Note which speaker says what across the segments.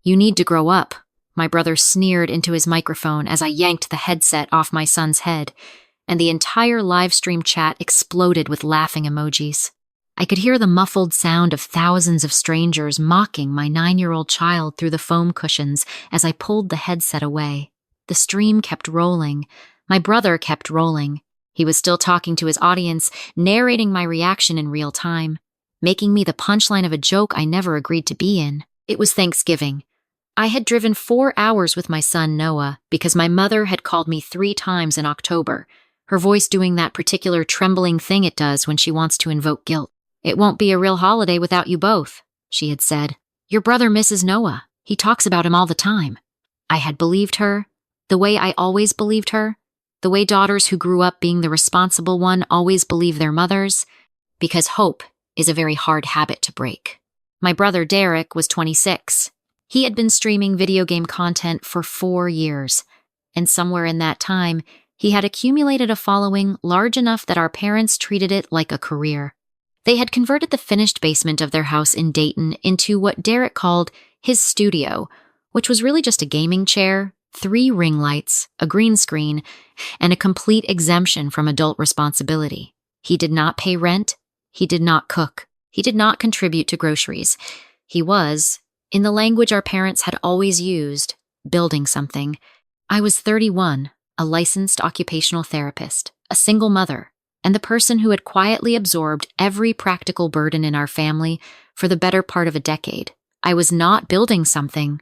Speaker 1: "You need to grow up," my brother sneered into his microphone as I yanked the headset off my son's head, and the entire Livestream chat exploded with laughing emojis. I could hear the muffled sound of thousands of strangers mocking my 9-year-old child through the foam cushions as I pulled the headset away. The stream kept rolling. My brother kept rolling. He was still talking to his audience, narrating my reaction in real time, making me the punchline of a joke I never agreed to be in. It was Thanksgiving. I had driven 4 hours with my son Noah because my mother had called me 3 times in October, her voice doing that particular trembling thing it does when she wants to invoke guilt. "It won't be a real holiday without you both," she had said. "Your brother misses Noah. He talks about him all the time." I had believed her, the way I always believed her, the way daughters who grew up being the responsible one always believe their mothers, because hope is a very hard habit to break. My brother Derek was 26. He had been streaming video game content for 4 years, and somewhere in that time, he had accumulated a following large enough that our parents treated it like a career. They had converted the finished basement of their house in Dayton into what Derek called his studio, which was really just a gaming chair, 3 ring lights, a green screen, and a complete exemption from adult responsibility. He did not pay rent. He did not cook. He did not contribute to groceries. He was, in the language our parents had always used, building something. I was 31, a licensed occupational therapist, a single mother, and the person who had quietly absorbed every practical burden in our family for the better part of a decade. I was not building something.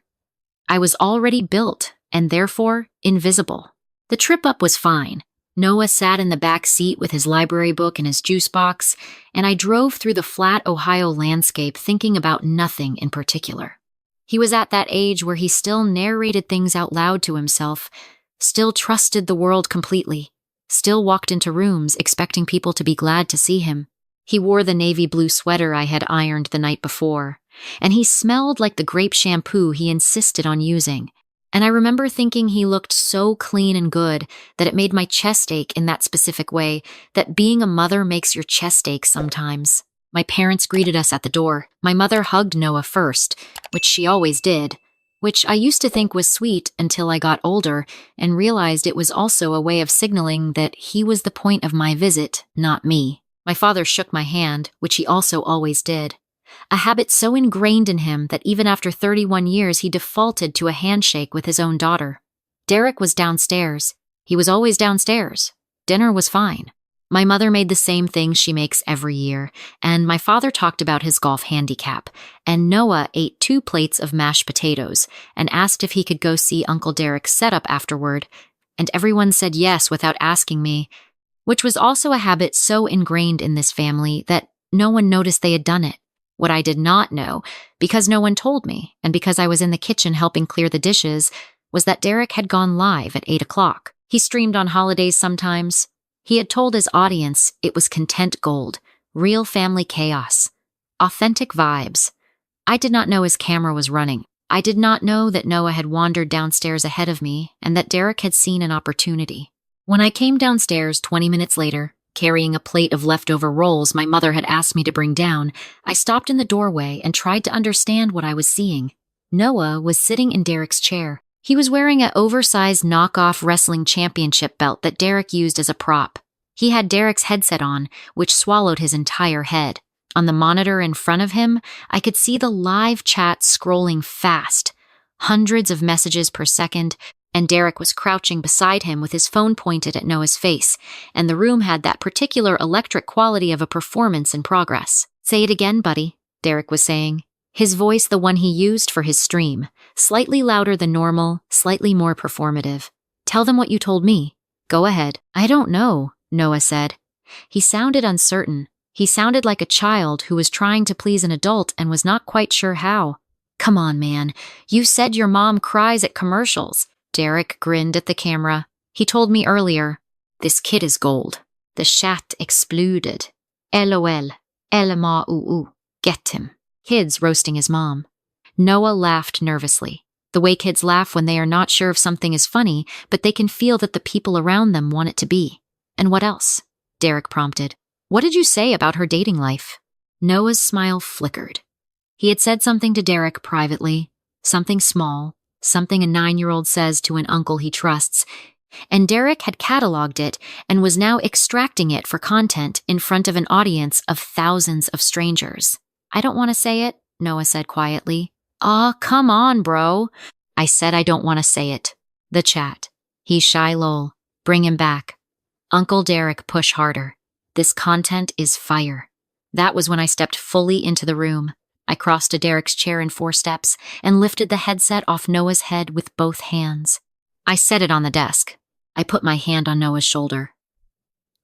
Speaker 1: I was already built, and therefore invisible. The trip up was fine. Noah sat in the back seat with his library book and his juice box, and I drove through the flat Ohio landscape thinking about nothing in particular. He was at that age where he still narrated things out loud to himself, still trusted the world completely, still walked into rooms expecting people to be glad to see him. He wore the navy blue sweater I had ironed the night before, and he smelled like the grape shampoo he insisted on using. And I remember thinking he looked so clean and good that it made my chest ache in that specific way that being a mother makes your chest ache sometimes. My parents greeted us at the door. My mother hugged Noah first, which she always did, which I used to think was sweet until I got older and realized it was also a way of signaling that he was the point of my visit, not me. My father shook my hand, which he also always did. A habit so ingrained in him that even after 31 years he defaulted to a handshake with his own daughter. Derek was downstairs. He was always downstairs. Dinner was fine. My mother made the same thing she makes every year, and my father talked about his golf handicap, and Noah ate 2 plates of mashed potatoes and asked if he could go see Uncle Derek's setup afterward, and everyone said yes without asking me, which was also a habit so ingrained in this family that no one noticed they had done it. What I did not know, because no one told me, and because I was in the kitchen helping clear the dishes, was that Derek had gone live at 8 o'clock. He streamed on holidays sometimes. He had told his audience it was content gold, real family chaos, authentic vibes. I did not know his camera was running. I did not know that Noah had wandered downstairs ahead of me and that Derek had seen an opportunity. When I came downstairs 20 minutes later, carrying a plate of leftover rolls my mother had asked me to bring down, I stopped in the doorway and tried to understand what I was seeing. Noah was sitting in Derek's chair. He was wearing an oversized knockoff wrestling championship belt that Derek used as a prop. He had Derek's headset on, which swallowed his entire head. On the monitor in front of him, I could see the live chat scrolling fast, hundreds of messages per second, and Derek was crouching beside him with his phone pointed at Noah's face, and the room had that particular electric quality of a performance in progress. "Say it again, buddy," Derek was saying. His voice the one he used for his stream, slightly louder than normal, slightly more performative. "Tell them what you told me. Go ahead." "I don't know," Noah said. He sounded uncertain. He sounded like a child who was trying to please an adult and was not quite sure how. "Come on, man. You said your mom cries at commercials." Derek grinned at the camera. "He told me earlier. This kid is gold." The chat exploded. LOL. LMAUU. Get him. Kids roasting his mom. Noah laughed nervously. The way kids laugh when they are not sure if something is funny, but they can feel that the people around them want it to be. "And what else?" Derek prompted. "What did you say about her dating life?" Noah's smile flickered. He had said something to Derek privately, Something small, something a 9-year-old says to an uncle he trusts, and Derek had cataloged it and was now extracting it for content in front of an audience of thousands of strangers. I don't want to say it, Noah said quietly. Aw, come on, bro. I said I don't want to say it. The chat. He's shy lol. Bring him back. Uncle Derek, push harder. This content is fire. That was when I stepped fully into the room. I crossed to Derek's chair in 4 steps and lifted the headset off Noah's head with both hands. I set it on the desk. I put my hand on Noah's shoulder.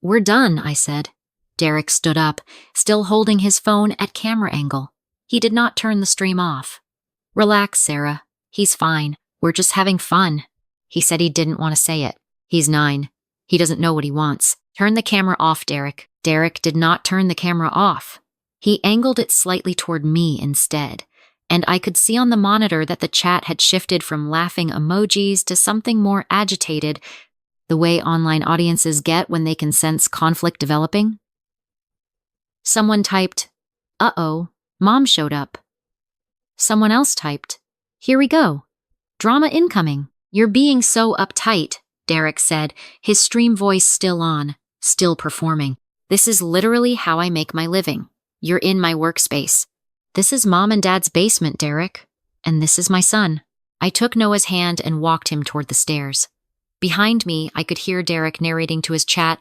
Speaker 1: We're done, I said. Derek stood up, still holding his phone at camera angle. He did not turn the stream off. Relax, Sarah. He's fine. We're just having fun. He said he didn't want to say it. He's 9. He doesn't know what he wants. Turn the camera off, Derek. Derek did not turn the camera off. He angled it slightly toward me instead, and I could see on the monitor that the chat had shifted from laughing emojis to something more agitated, the way online audiences get when they can sense conflict developing. Someone typed, "Uh-oh, Mom showed up." Someone else typed, "Here we go. Drama incoming." You're being so uptight, Derek said, his stream voice still on, still performing. This is literally how I make my living. You're in my workspace. This is Mom and Dad's basement, Derek. And this is my son. I took Noah's hand and walked him toward the stairs. Behind me, I could hear Derek narrating to his chat,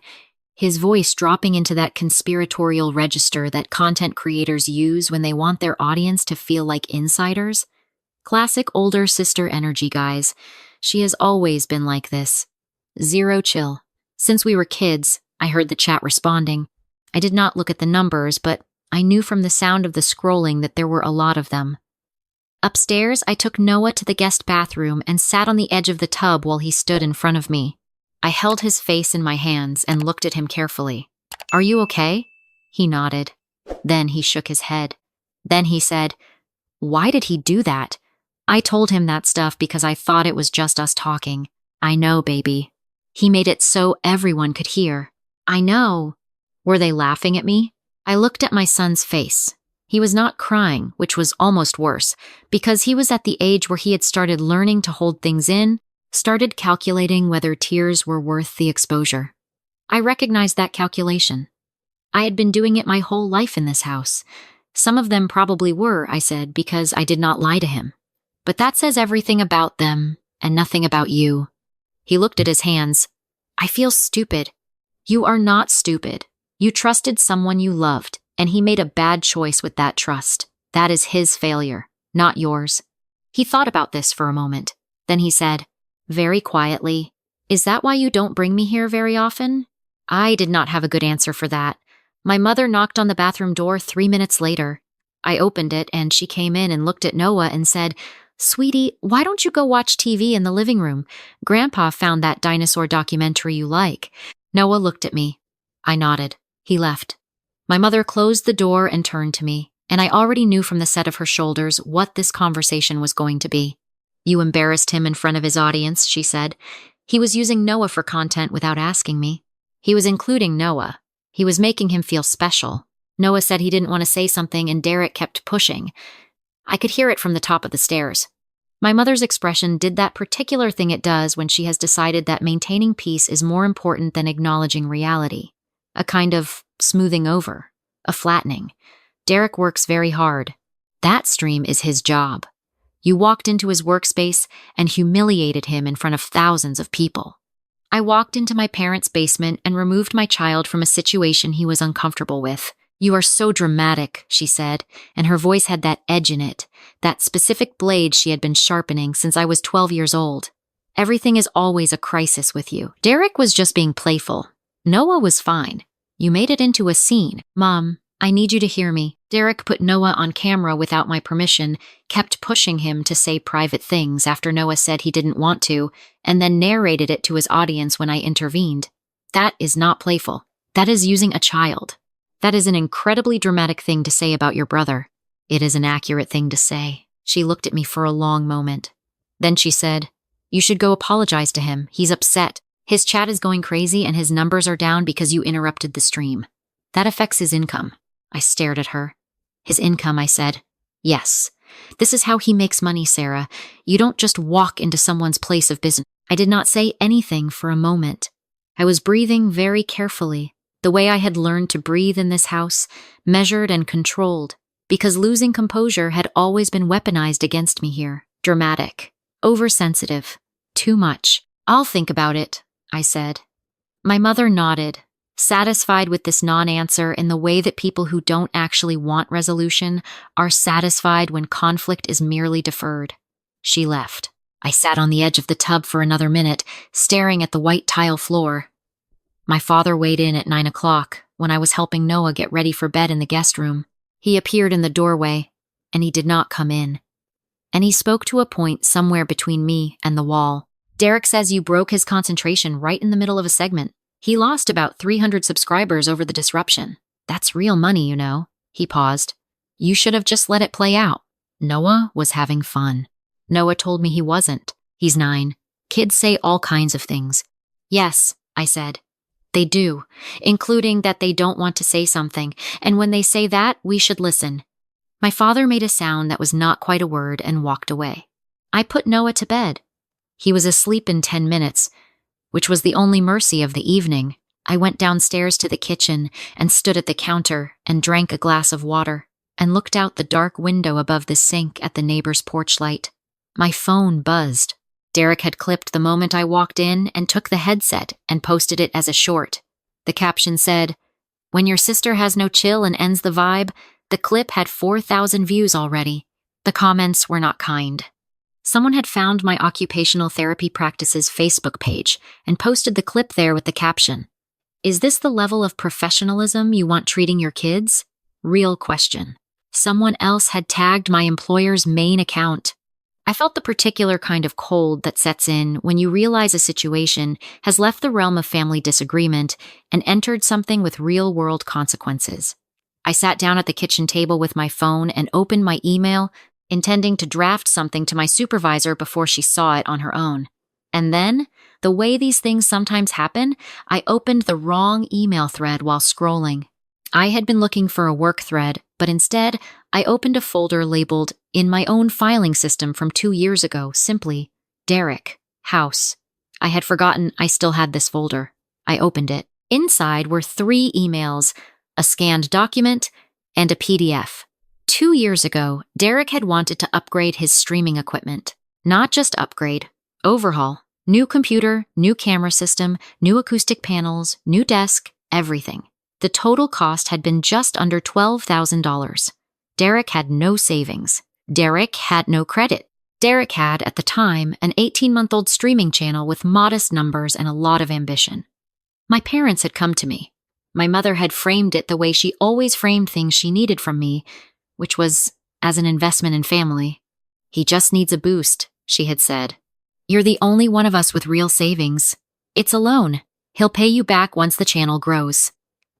Speaker 1: his voice dropping into that conspiratorial register that content creators use when they want their audience to feel like insiders. Classic older sister energy, guys. She has always been like this. Zero chill. Since we were kids, I heard the chat responding. I did not look at the numbers, but I knew from the sound of the scrolling that there were a lot of them. Upstairs, I took Noah to the guest bathroom and sat on the edge of the tub while he stood in front of me. I held his face in my hands and looked at him carefully. Are you okay? He nodded. Then he shook his head. Then he said, Why did he do that? I told him that stuff because I thought it was just us talking. I know, baby. He made it so everyone could hear. I know. Were they laughing at me? I looked at my son's face. He was not crying, which was almost worse, because he was at the age where he had started learning to hold things in, started calculating whether tears were worth the exposure. I recognized that calculation. I had been doing it my whole life in this house. Some of them probably were, I said, because I did not lie to him. But that says everything about them and nothing about you. He looked at his hands. I feel stupid. You are not stupid. You trusted someone you loved, and he made a bad choice with that trust. That is his failure, not yours. He thought about this for a moment. Then he said, very quietly, Is that why you don't bring me here very often? I did not have a good answer for that. My mother knocked on the bathroom door 3 minutes later. I opened it, and she came in and looked at Noah and said, Sweetie, why don't you go watch TV in the living room? Grandpa found that dinosaur documentary you like. Noah looked at me. I nodded. He left. My mother closed the door and turned to me, and I already knew from the set of her shoulders what this conversation was going to be. You embarrassed him in front of his audience, she said. He was using Noah for content without asking me. He was including Noah. He was making him feel special. Noah said he didn't want to say something, and Derek kept pushing. I could hear it from the top of the stairs. My mother's expression did that particular thing it does when she has decided that maintaining peace is more important than acknowledging reality. A kind of smoothing over, a flattening. Derek works very hard. That stream is his job. You walked into his workspace and humiliated him in front of thousands of people. I walked into my parents' basement and removed my child from a situation he was uncomfortable with. You are so dramatic, she said, and her voice had that edge in it, that specific blade she had been sharpening since I was 12 years old. Everything is always a crisis with you. Derek was just being playful. Noah was fine. You made it into a scene. Mom, I need you to hear me. Derek put Noah on camera without my permission, kept pushing him to say private things after Noah said he didn't want to, and then narrated it to his audience when I intervened. That is not playful. That is using a child. That is an incredibly dramatic thing to say about your brother. It is an accurate thing to say. She looked at me for a long moment. Then she said, You should go apologize to him. He's upset. His chat is going crazy and his numbers are down because you interrupted the stream. That affects his income. I stared at her. His income, I said. Yes. This is how he makes money, Sarah. You don't just walk into someone's place of business. I did not say anything for a moment. I was breathing very carefully, the way I had learned to breathe in this house, measured and controlled, because losing composure had always been weaponized against me here. Dramatic, oversensitive, too much. I'll think about it, I said. My mother nodded, satisfied with this non-answer in the way that people who don't actually want resolution are satisfied when conflict is merely deferred. She left. I sat on the edge of the tub for another minute, staring at the white tile floor. My father weighed in at 9 o'clock, when I was helping Noah get ready for bed in the guest room. He appeared in the doorway, and he did not come in. And he spoke to a point somewhere between me and the wall. Derek says you broke his concentration right in the middle of a segment. He lost about 300 subscribers over the disruption. That's real money, you know. He paused. You should have just let it play out. Noah was having fun. Noah told me he wasn't. He's 9. Kids say all kinds of things. Yes, I said. They do, including that they don't want to say something, and when they say that, we should listen. My father made a sound that was not quite a word and walked away. I put Noah to bed. He was asleep in 10 minutes, which was the only mercy of the evening. I went downstairs to the kitchen and stood at the counter and drank a glass of water and looked out the dark window above the sink at the neighbor's porch light. My phone buzzed. Derek had clipped the moment I walked in and took the headset and posted it as a short. The caption said, "When your sister has no chill and ends the vibe," the clip had 4,000 views already. The comments were not kind. Someone had found my occupational therapy practice's Facebook page and posted the clip there with the caption, "Is this the level of professionalism you want treating your kids?" Real question. Someone else had tagged my employer's main account. I felt the particular kind of cold that sets in when you realize a situation has left the realm of family disagreement and entered something with real-world consequences. I sat down at the kitchen table with my phone and opened my email, intending to draft something to my supervisor before she saw it on her own. And then, the way these things sometimes happen, I opened the wrong email thread while scrolling. I had been looking for a work thread, but instead, I opened a folder labeled "In my own filing system" from 2 years ago, simply, Derek, House. I had forgotten I still had this folder. I opened it. Inside were 3 emails, a scanned document, and a PDF. 2 years ago, Derek had wanted to upgrade his streaming equipment. Not just upgrade, overhaul. New computer, new camera system, new acoustic panels, new desk, everything. The total cost had been just under $12,000. Derek had no savings. Derek had no credit. Derek had, at the time, an 18-month-old streaming channel with modest numbers and a lot of ambition. My parents had come to me. My mother had framed it the way she always framed things she needed from me, which was as an investment in family. "He just needs a boost," she had said. "You're the only one of us with real savings. It's a loan. He'll pay you back once the channel grows."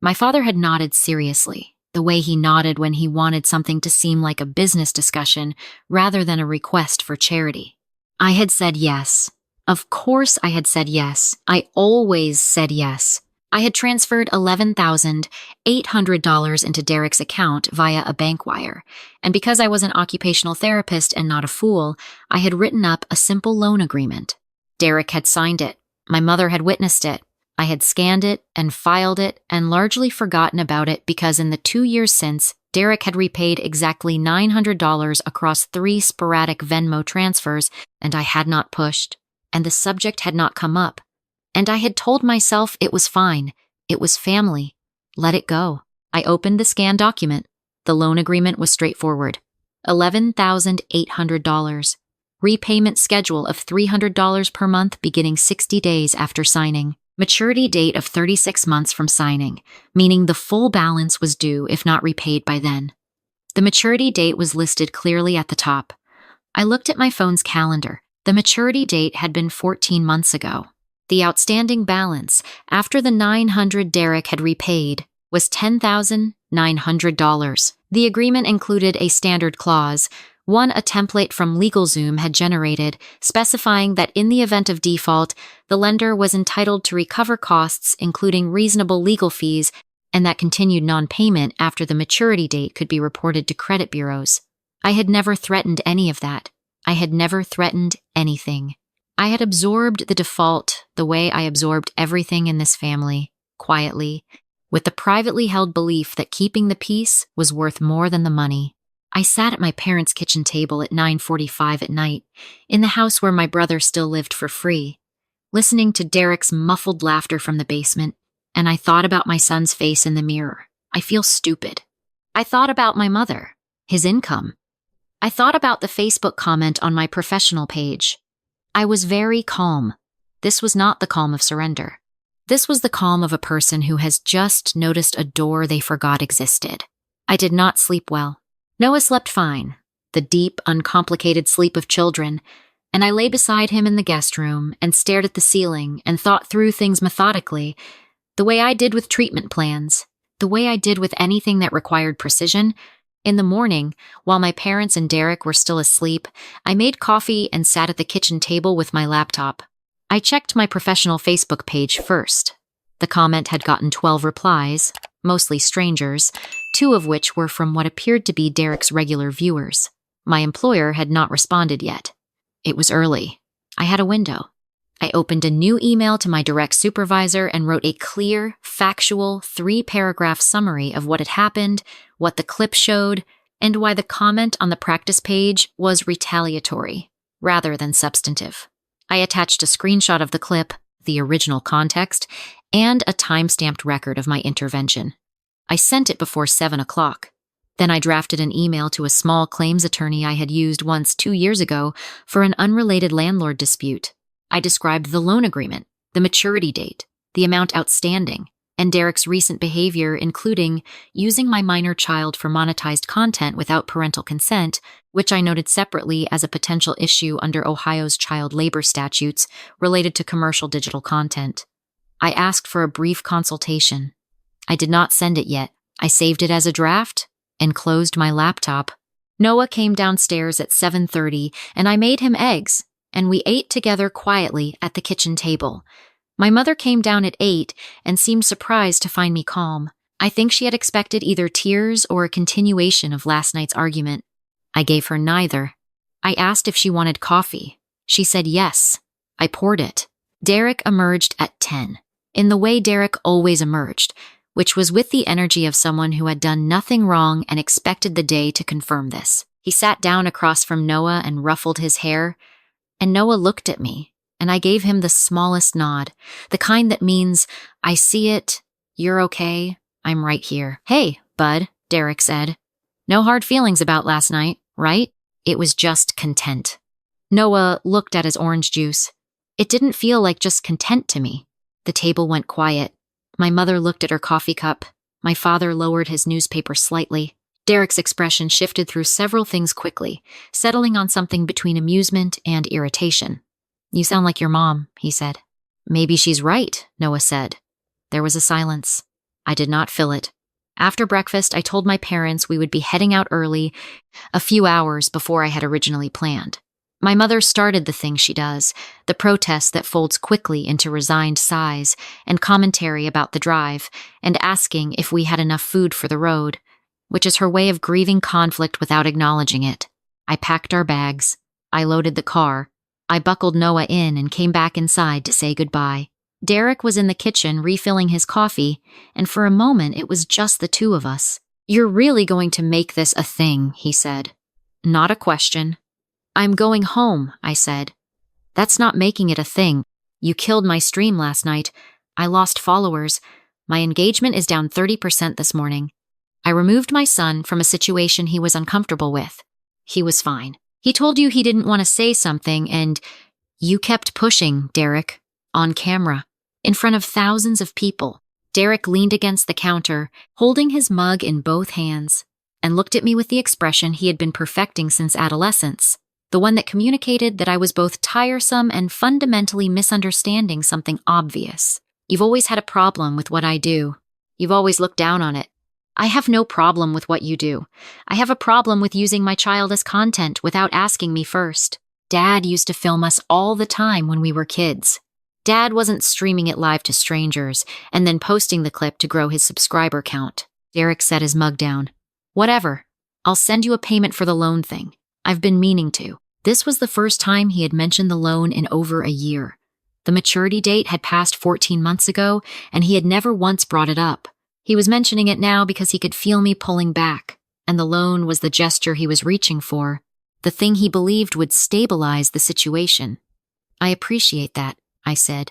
Speaker 1: My father had nodded seriously, the way he nodded when he wanted something to seem like a business discussion rather than a request for charity. I had said yes. Of course I had said yes. I always said yes. I had transferred $11,800 into Derek's account via a bank wire, and because I was an occupational therapist and not a fool, I had written up a simple loan agreement. Derek had signed it. My mother had witnessed it. I had scanned it and filed it and largely forgotten about it because in the 2 years since, Derek had repaid exactly $900 across 3 sporadic Venmo transfers, and I had not pushed, and the subject had not come up. And I had told myself it was fine. It was family. Let it go. I opened the scanned document. The loan agreement was straightforward. $11,800. Repayment schedule of $300 per month beginning 60 days after signing. Maturity date of 36 months from signing, meaning the full balance was due if not repaid by then. The maturity date was listed clearly at the top. I looked at my phone's calendar. The maturity date had been 14 months ago. The outstanding balance, after the $900 Derek had repaid, was $10,900. The agreement included a standard clause, one a template from LegalZoom had generated, specifying that in the event of default, the lender was entitled to recover costs, including reasonable legal fees, and that continued non-payment after the maturity date could be reported to credit bureaus. I had never threatened any of that. I had never threatened anything. I had absorbed the default the way I absorbed everything in this family, quietly, with the privately held belief that keeping the peace was worth more than the money. I sat at my parents' kitchen table at 9:45 at night, in the house where my brother still lived for free, listening to Derek's muffled laughter from the basement, and I thought about my son's face in the mirror. I feel stupid. I thought about my mother, his income. I thought about the Facebook comment on my professional page. I was very calm. This was not the calm of surrender. This was the calm of a person who has just noticed a door they forgot existed. I did not sleep well. Noah slept fine, the deep, uncomplicated sleep of children, and I lay beside him in the guest room and stared at the ceiling and thought through things methodically, the way I did with treatment plans, the way I did with anything that required precision. In the morning, while my parents and Derek were still asleep, I made coffee and sat at the kitchen table with my laptop. I checked my professional Facebook page first. The comment had gotten 12 replies, mostly strangers, 2 of which were from what appeared to be Derek's regular viewers. My employer had not responded yet. It was early. I had a window. I opened a new email to my direct supervisor and wrote a clear, factual, 3-paragraph summary of what had happened, what the clip showed, and why the comment on the practice page was retaliatory, rather than substantive. I attached a screenshot of the clip, the original context, and a time-stamped record of my intervention. I sent it before 7 o'clock. Then I drafted an email to a small claims attorney I had used once 2 years ago for an unrelated landlord dispute. I described the loan agreement, the maturity date, the amount outstanding, and Derek's recent behavior, including using my minor child for monetized content without parental consent, which I noted separately as a potential issue under Ohio's child labor statutes related to commercial digital content. I asked for a brief consultation. I did not send it yet. I saved it as a draft and closed my laptop. Noah came downstairs at 7:30, and I made him eggs, and we ate together quietly at the kitchen table. My mother came down at 8 and seemed surprised to find me calm. I think she had expected either tears or a continuation of last night's argument. I gave her neither. I asked if she wanted coffee. She said yes. I poured it. Derek emerged at 10, in the way Derek always emerged, which was with the energy of someone who had done nothing wrong and expected the day to confirm this. He sat down across from Noah and ruffled his hair, and Noah looked at me, and I gave him the smallest nod, the kind that means, I see it, you're okay, I'm right here. Hey, bud, Derek said. No hard feelings about last night, right? It was just content. Noah looked at his orange juice. It didn't feel like just content to me. The table went quiet. My mother looked at her coffee cup. My father lowered his newspaper slightly. Derek's expression shifted through several things quickly, settling on something between amusement and irritation. You sound like your mom, he said. Maybe she's right, Noah said. There was a silence. I did not fill it. After breakfast, I told my parents we would be heading out early, a few hours before I had originally planned. My mother started the thing she does, the protest that folds quickly into resigned sighs and commentary about the drive, and asking if we had enough food for the road, which is her way of grieving conflict without acknowledging it. I packed our bags. I loaded the car. I buckled Noah in and came back inside to say goodbye. Derek was in the kitchen refilling his coffee, and for a moment it was just the 2 of us. You're really going to make this a thing, he said. Not a question. I'm going home, I said. That's not making it a thing. You killed my stream last night. I lost followers. My engagement is down 30% this morning. I removed my son from a situation he was uncomfortable with. He was fine. He told you he didn't want to say something, and you kept pushing, Derek, on camera, in front of thousands of people. Derek leaned against the counter, holding his mug in both hands, and looked at me with the expression he had been perfecting since adolescence, the one that communicated that I was both tiresome and fundamentally misunderstanding something obvious. You've always had a problem with what I do. You've always looked down on it. I have no problem with what you do. I have a problem with using my child as content without asking me first. Dad used to film us all the time when we were kids. Dad wasn't streaming it live to strangers and then posting the clip to grow his subscriber count. Derek set his mug down. Whatever. I'll send you a payment for the loan thing. I've been meaning to. This was the first time he had mentioned the loan in over a year. The maturity date had passed 14 months ago, and he had never once brought it up. He was mentioning it now because he could feel me pulling back, and the loan was the gesture he was reaching for, the thing he believed would stabilize the situation. I appreciate that, I said,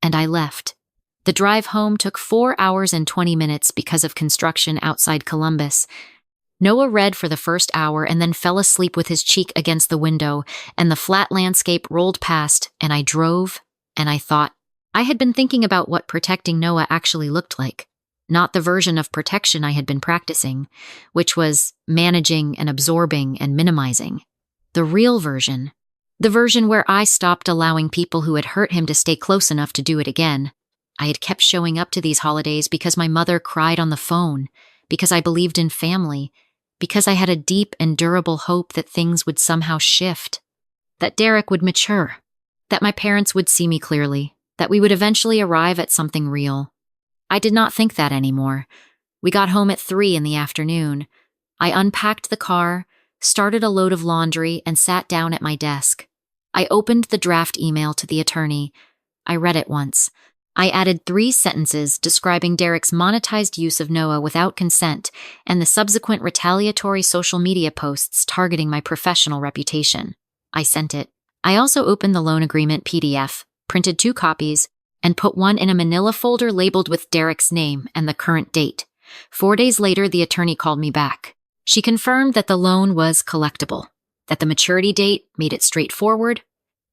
Speaker 1: and I left. The drive home took 4 hours and 20 minutes because of construction outside Columbus. Noah read for the first hour and then fell asleep with his cheek against the window, and the flat landscape rolled past, and I drove, and I thought. I had been thinking about what protecting Noah actually looked like, not the version of protection I had been practicing, which was managing and absorbing and minimizing. The real version. The version where I stopped allowing people who had hurt him to stay close enough to do it again. I had kept showing up to these holidays because my mother cried on the phone, because I believed in family, because I had a deep and durable hope that things would somehow shift, that Derek would mature, that my parents would see me clearly, that we would eventually arrive at something real. I did not think that anymore. We got home at 3 in the afternoon. I unpacked the car, started a load of laundry, and sat down at my desk. I opened the draft email to the attorney. I read it once. I added 3 sentences describing Derek's monetized use of Noah without consent and the subsequent retaliatory social media posts targeting my professional reputation. I sent it. I also opened the loan agreement PDF, printed 2 copies, and put one in a manila folder labeled with Derek's name and the current date. 4 days later, the attorney called me back. She confirmed that the loan was collectible, that the maturity date made it straightforward,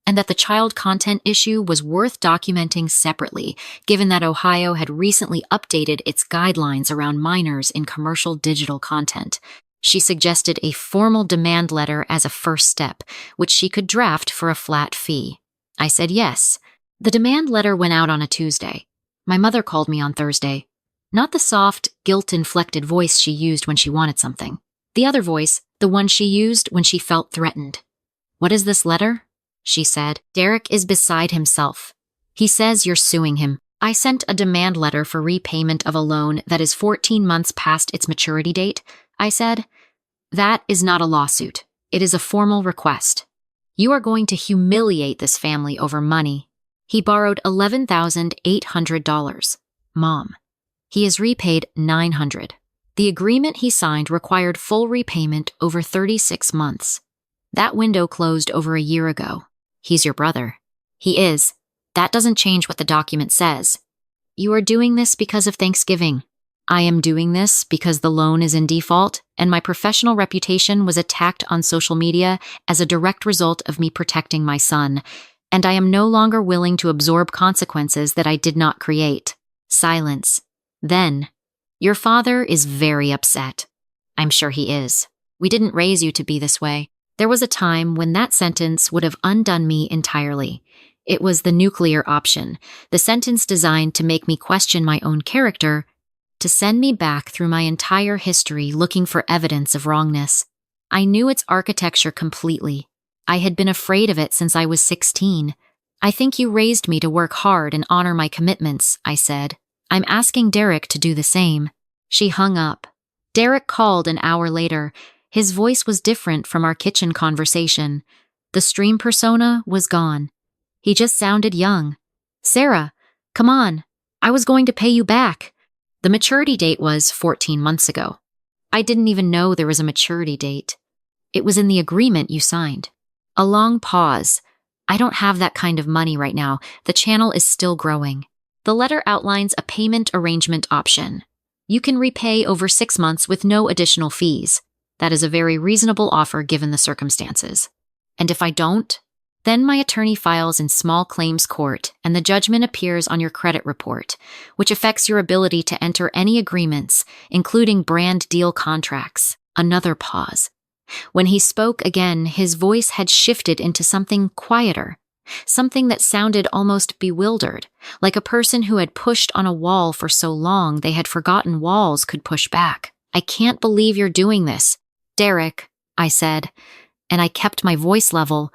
Speaker 1: and that the child content issue was worth documenting separately, given that Ohio had recently updated its guidelines around minors in commercial digital content. She suggested a formal demand letter as a first step, which she could draft for a flat fee. I said yes. The demand letter went out on a Tuesday. My mother called me on Thursday. Not the soft, guilt-inflected voice she used when she wanted something. The other voice, the one she used when she felt threatened. "What is this letter?" she said. "Derek is beside himself. He says you're suing him. I sent a demand letter for repayment of a loan that is 14 months past its maturity date," I said. "That is not a lawsuit. It is a formal request. You are going to humiliate this family over money. He borrowed $11,800. Mom. He has repaid $900. The agreement he signed required full repayment over 36 months. That window closed over a year ago. He's your brother." "He is. That doesn't change what the document says. You are doing this because of Thanksgiving. I am doing this because the loan is in default, and my professional reputation was attacked on social media as a direct result of me protecting my son, and I am no longer willing to absorb consequences that I did not create." Silence. Then, "Your father is very upset." "I'm sure he is. We didn't raise you to be this way." There was a time when that sentence would have undone me entirely. It was the nuclear option, the sentence designed to make me question my own character, to send me back through my entire history looking for evidence of wrongness. I knew its architecture completely. I had been afraid of it since I was 16. "I think you raised me to work hard and honor my commitments," I said. "I'm asking Derek to do the same." She hung up. Derek called an hour later. His voice was different from our kitchen conversation. The stream persona was gone. He just sounded young. "Sarah, come on. I was going to pay you back." The maturity date was 14 months ago. I didn't even know there was a maturity date. "It was in the agreement you signed." A long pause. "I don't have that kind of money right now. The channel is still growing." The letter outlines a payment arrangement option. You can repay over 6 months with no additional fees. That is a very reasonable offer given the circumstances. "And if I don't?" "Then my attorney files in small claims court, and the judgment appears on your credit report, which affects your ability to enter any agreements, including brand deal contracts." Another pause. When he spoke again, his voice had shifted into something quieter, something that sounded almost bewildered, like a person who had pushed on a wall for so long they had forgotten walls could push back. "I can't believe you're doing this. Derek," I said, and I kept my voice level.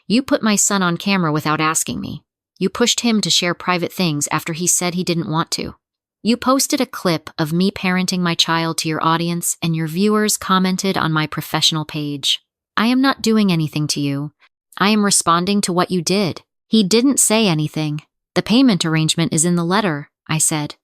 Speaker 1: "You put my son on camera without asking me. You pushed him to share private things after he said he didn't want to. You posted a clip of me parenting my child to your audience, and your viewers commented on my professional page. I am not doing anything to you. I am responding to what you did. He didn't say anything. The payment arrangement is in the letter, I said.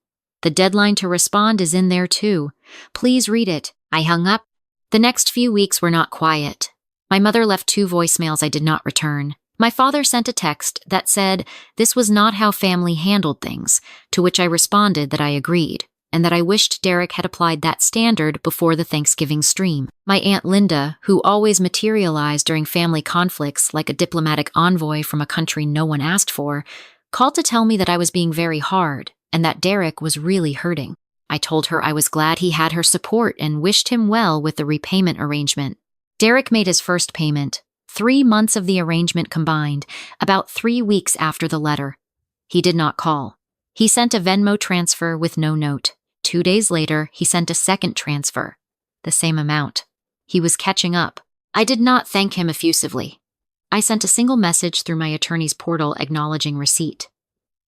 Speaker 1: The deadline to respond is in there too. Please read it. I hung up. The next few weeks were not quiet. My mother left 2 voicemails I did not return. My father sent a text that said this was not how family handled things, to which I responded that I agreed, and that I wished Derek had applied that standard before the Thanksgiving stream. My Aunt Linda, who always materialized during family conflicts like a diplomatic envoy from a country no one asked for, called to tell me that I was being very hard, and that Derek was really hurting. I told her I was glad he had her support and wished him well with the repayment arrangement. Derek made his first payment, 3 months of the arrangement combined, about 3 weeks after the letter. He did not call. He sent a Venmo transfer with no note. 2 days later, he sent a second transfer, the same amount. He was catching up. I did not thank him effusively. I sent a single message through my attorney's portal acknowledging receipt.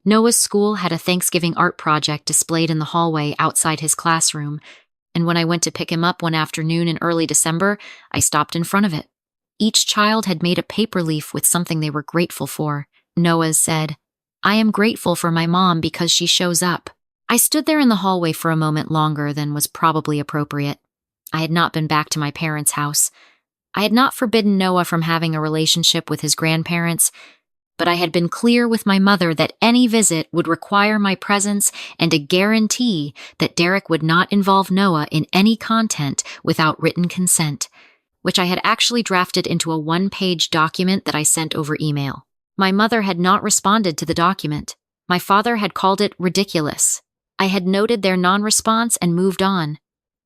Speaker 1: Noah's school had a Thanksgiving art project displayed in the hallway outside his classroom, and when I went to pick him up one afternoon in early December, I stopped in front of it. Each child had made a paper leaf with something they were grateful for. Noah's said, "I am grateful for my mom because she shows up." I stood there in the hallway for a moment longer than was probably appropriate. I had not been back to my parents' house. I had not forbidden Noah from having a relationship with his grandparents, but I had been clear with my mother that any visit would require my presence and a guarantee that Derek would not involve Noah in any content without written consent, which I had actually drafted into a 1-page document that I sent over email. My mother had not responded to the document. My father had called it ridiculous. I had noted their non-response and moved on.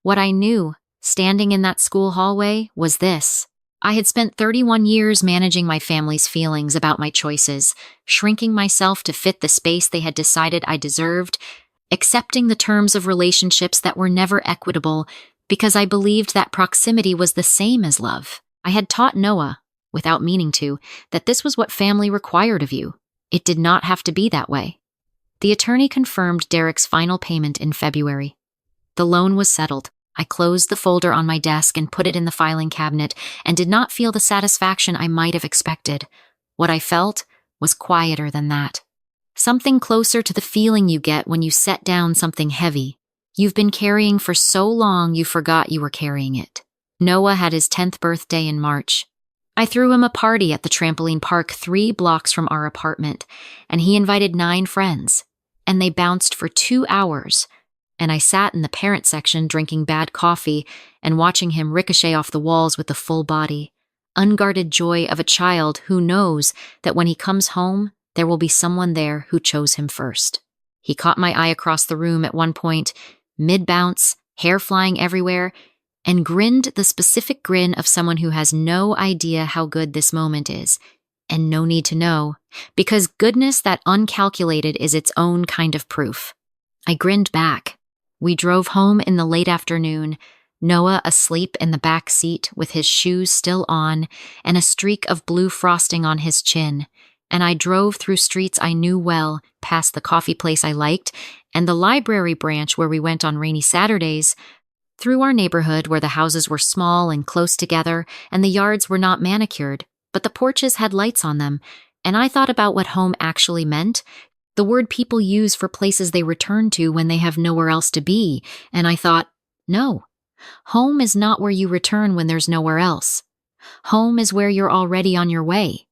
Speaker 1: What I knew, standing in that school hallway, was this. I had spent 31 years managing my family's feelings about my choices, shrinking myself to fit the space they had decided I deserved, accepting the terms of relationships that were never equitable because I believed that proximity was the same as love. I had taught Noah, without meaning to, that this was what family required of you. It did not have to be that way. The attorney confirmed Derek's final payment in February. The loan was settled. I closed the folder on my desk and put it in the filing cabinet and did not feel the satisfaction I might have expected. What I felt was quieter than that. Something closer to the feeling you get when you set down something heavy. You've been carrying for so long you forgot you were carrying it. Noah had his 10th birthday in March. I threw him a party at the trampoline park 3 blocks from our apartment, and he invited 9 friends, and they bounced for 2 hours. And I sat in the parent section drinking bad coffee and watching him ricochet off the walls with the full body, unguarded joy of a child who knows that when he comes home, there will be someone there who chose him first. He caught my eye across the room at one point, mid-bounce, hair flying everywhere, and grinned the specific grin of someone who has no idea how good this moment is, and no need to know, because goodness that uncalculated is its own kind of proof. I grinned back. We drove home in the late afternoon, Noah asleep in the back seat with his shoes still on and a streak of blue frosting on his chin, and I drove through streets I knew well, past the coffee place I liked, and the library branch where we went on rainy Saturdays, through our neighborhood where the houses were small and close together and the yards were not manicured, but the porches had lights on them, and I thought about what home actually meant, the word people use for places they return to when they have nowhere else to be, and I thought, no, home is not where you return when there's nowhere else. Home is where you're already on your way.